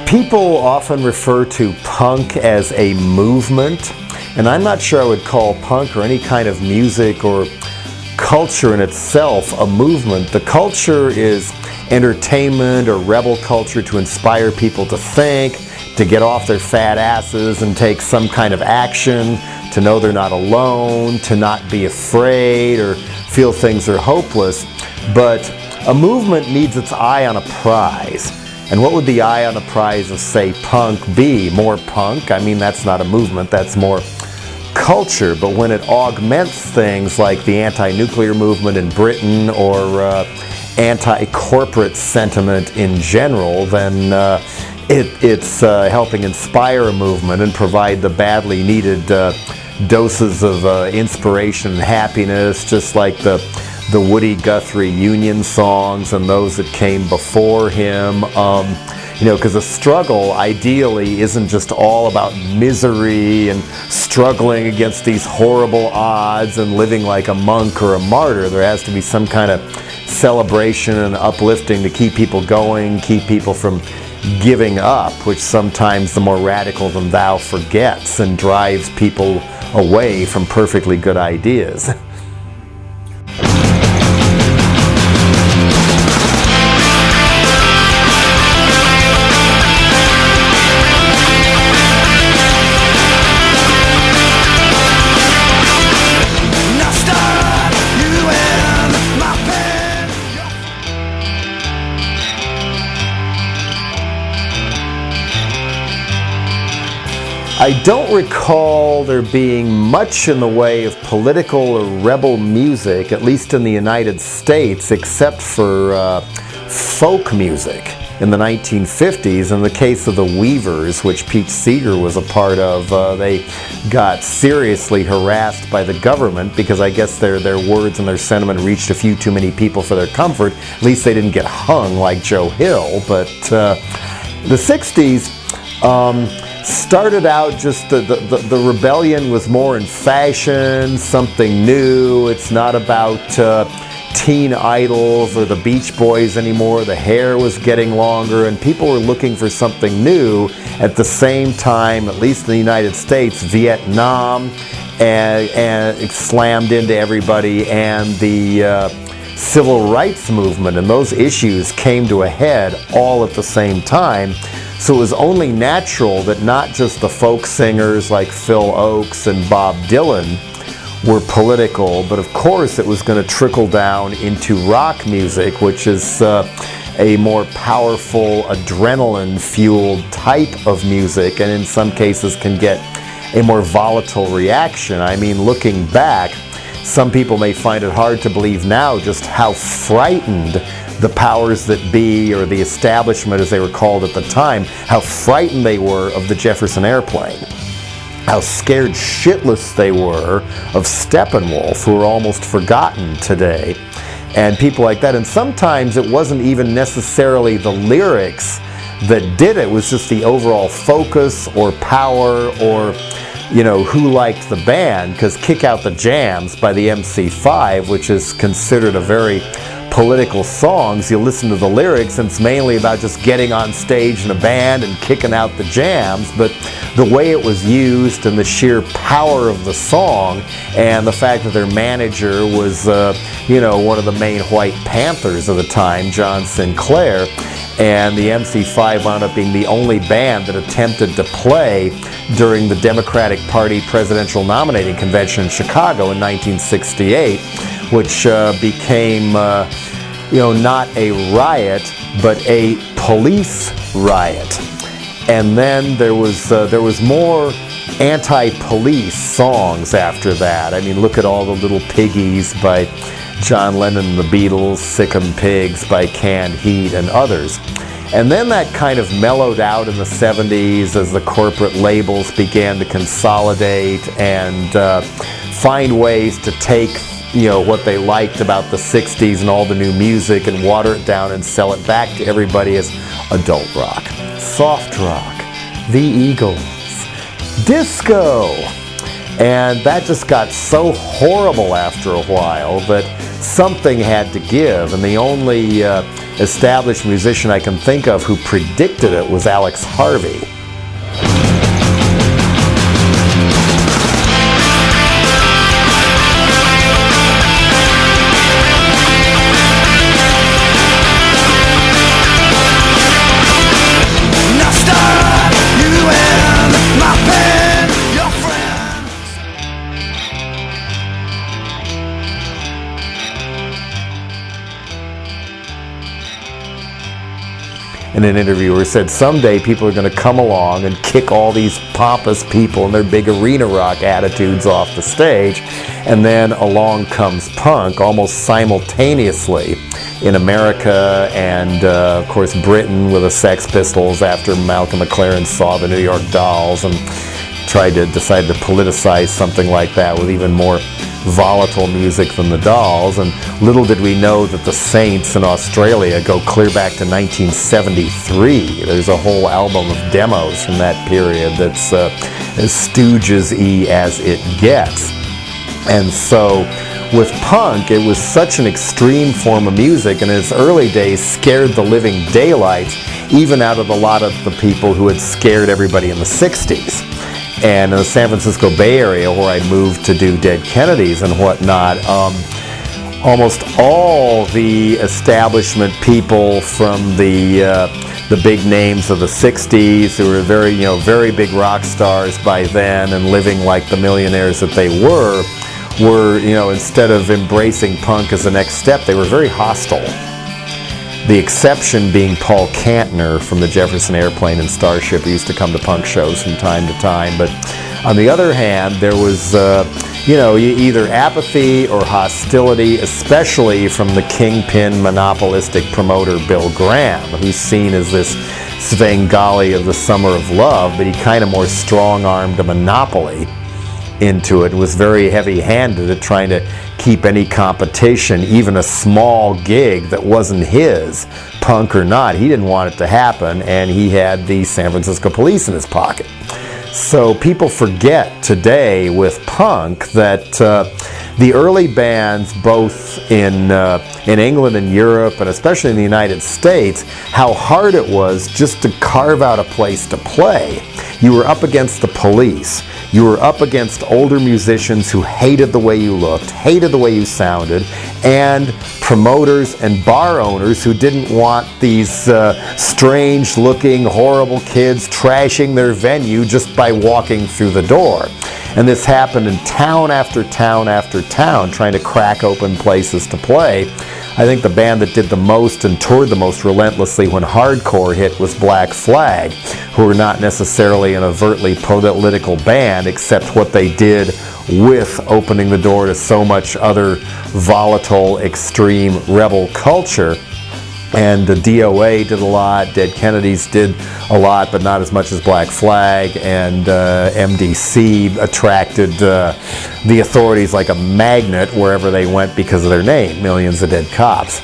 People often refer to punk as a movement, and I'm not sure I would call punk or any kind of music or culture in itself a movement. The culture is entertainment or rebel culture to inspire people to think, to get off their fat asses and take some kind of action, to know they're not alone, to not be afraid or feel things are hopeless. But a movement needs its eye on a prize. And what would the eye on a prize of, say, punk be? More punk? I mean, that's not a movement, that's more culture. But when it augments things like the anti-nuclear movement in Britain or anti-corporate sentiment in general, then it's helping inspire a movement and provide the badly needed doses of inspiration and happiness, just like the Woody Guthrie Union songs and those that came before him. Because a struggle ideally isn't just all about misery and struggling against these horrible odds and living like a monk or a martyr. There has to be some kind of celebration and uplifting to keep people going, keep people from giving up, which sometimes the more radical than thou forgets and drives people away from perfectly good ideas. I don't recall there being much in the way of political or rebel music, at least in the United States, except for folk music in the 1950s. In the case of the Weavers, which Pete Seeger was a part of, they got seriously harassed by the government because I guess their words and their sentiment reached a few too many people for their comfort. At least they didn't get hung like Joe Hill. But the 60s started out just the rebellion was more in fashion, something new. It's not about teen idols or the Beach Boys anymore. The hair was getting longer and people were looking for something new. At the same time, at least in the United States, Vietnam and it slammed into everybody, and the civil rights movement and those issues came to a head all at the same time. So it was only natural that not just the folk singers like Phil Oakes and Bob Dylan were political, but of course it was going to trickle down into rock music, which is a more powerful, adrenaline-fueled type of music, and in some cases can get a more volatile reaction. I mean, looking back, some people may find it hard to believe now just how frightened the powers that be, or the establishment as they were called at the time, how frightened they were of the Jefferson Airplane, how scared shitless they were of Steppenwolf, who are almost forgotten today, and people like that. And sometimes it wasn't even necessarily the lyrics that did it, it was just the overall focus or power or who liked the band, because Kick Out the Jams by the MC5, which is considered a very political songs, you listen to the lyrics and it's mainly about just getting on stage in a band and kicking out the jams, but the way it was used and the sheer power of the song and the fact that their manager was one of the main White Panthers of the time, John Sinclair, and the MC5 wound up being the only band that attempted to play during the Democratic Party presidential nominating convention in Chicago in 1968, which became, not a riot, but a police riot. And then there was more anti-police songs after that. I mean, look at all the Little Piggies by John Lennon and the Beatles, Sick 'Em Pigs by Canned Heat, and others. And then that kind of mellowed out in the 70s as the corporate labels began to consolidate and find ways to take what they liked about the 60s and all the new music and water it down and sell it back to everybody as adult rock, soft rock, the Eagles, disco. And that just got so horrible after a while that something had to give, and the only established musician I can think of who predicted it was Alex Harvey. And an interviewer said someday people are going to come along and kick all these pompous people and their big arena rock attitudes off the stage, and then along comes punk almost simultaneously in America and of course Britain with the Sex Pistols after Malcolm McLaren saw the New York Dolls and decided to politicize something like that with even more volatile music than the Dolls. And little did we know that the Saints in Australia go clear back to 1973. There's a whole album of demos from that period that's as Stooges-y as it gets. And so with punk, it was such an extreme form of music, and in its early days scared the living daylights even out of a lot of the people who had scared everybody in the 60s. And in the San Francisco Bay Area, where I moved to do Dead Kennedys and whatnot, almost all the establishment people from the big names of the 60s, who were very big rock stars by then and living like the millionaires that they were, instead of embracing punk as the next step, they were very hostile. The exception being Paul Kantner from the Jefferson Airplane and Starship, who used to come to punk shows from time to time. But on the other hand, there was, either apathy or hostility, especially from the kingpin monopolistic promoter Bill Graham, who's seen as this Svengali of the Summer of Love, but he kind of more strong-armed a monopoly into it, was very heavy-handed at trying to keep any competition, even a small gig that wasn't his, punk or not. He didn't want it to happen, and he had the San Francisco police in his pocket. So people forget today with punk that the early bands, both in England and Europe, and especially in the United States, how hard it was just to carve out a place to play. You were up against the police. You were up against older musicians who hated the way you looked, hated the way you sounded, and promoters and bar owners who didn't want these strange-looking, horrible kids trashing their venue just by walking through the door. And this happened in town after town after town, trying to crack open places to play. I think the band that did the most and toured the most relentlessly when hardcore hit was Black Flag, who were not necessarily an overtly political band, except what they did with opening the door to so much other volatile, extreme rebel culture. And the DOA did a lot, Dead Kennedys did a lot, but not as much as Black Flag, and MDC attracted the authorities like a magnet wherever they went because of their name, Millions of Dead Cops.